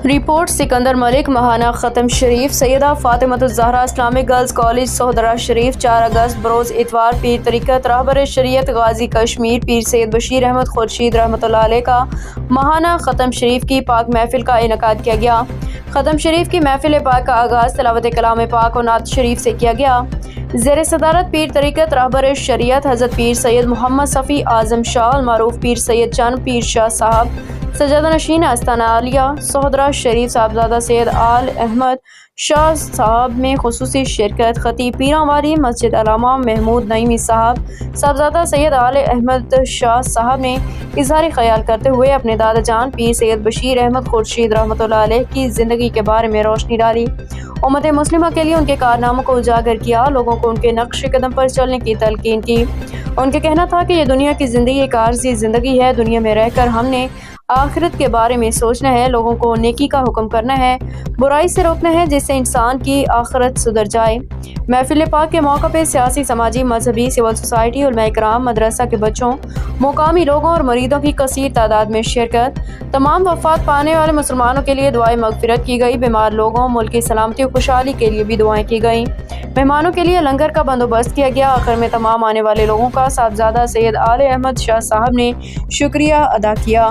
Report Sikandar ملک ماہانہ ختم شریف سیدہ فاطمۃ الزہرا Islamic girls college سوہدرہ شریف 4 اگست بروز اتوار پیر طریقت رہبر شریعت غازی کشمیر پیر سید بشیر احمد خورشید رحمۃ اللہ علیہ کا ماہانہ ختم شریف کی پاک محفل کا انعقاد کیا گیا۔ ختم شریف کی محفل پاک کا آغاز تلاوت کلام پاک و نعت شریف سے کیا گیا۔ زیر صدارت پیر طریقت رہبر شریعت حضرت پیر سید محمد صفی اعظم شاہ المعروف پیر سید چند پیر شاہ صاحب سجادہ نشین آستانہ عالیہ سوہدرہ شریف صاحبزادہ سید آل احمد شاہ صاحب میں خصوصی شرکت۔ خطیب پیراں والی مسجد علامہ محمود نعیمی صاحب صاحبزادہ سید آل احمد شاہ صاحب نے اظہار خیال کرتے ہوئے اپنے دادا جان پیر سید بشیر احمد خورشید رحمۃ اللہ علیہ کی زندگی کے بارے میں روشنی ڈالی، امت مسلمہ کے لیے ان کے کارناموں کو اجاگر کیا، لوگوں کو ان کے نقش قدم پر چلنے کی تلقین کی۔ ان کا کہنا تھا کہ یہ دنیا کی زندگی ایک عارضی زندگی ہے، دنیا میں رہ کر ہم نے آخرت کے بارے میں سوچنا ہے، لوگوں کو نیکی کا حکم کرنا ہے، برائی سے روکنا ہے، جس سے انسان کی آخرت سدھر جائے۔ محفل پاک کے موقع پہ سیاسی، سماجی، مذہبی، سول سوسائٹی، علماء کرام، مدرسہ کے بچوں، مقامی لوگوں اور مریدوں کی کثیر تعداد میں شرکت۔ تمام وفات پانے والے مسلمانوں کے لیے دعائیں مغفرت کی گئی، بیمار لوگوں، ملک کی سلامتی و خوشحالی کے لیے بھی دعائیں کی گئیں۔ مہمانوں کے لیے لنگر کا بندوبست کیا گیا۔ آخر میں تمام آنے والے لوگوں کا صاحبزادہ سید آل احمد شاہ صاحب نے شکریہ ادا کیا۔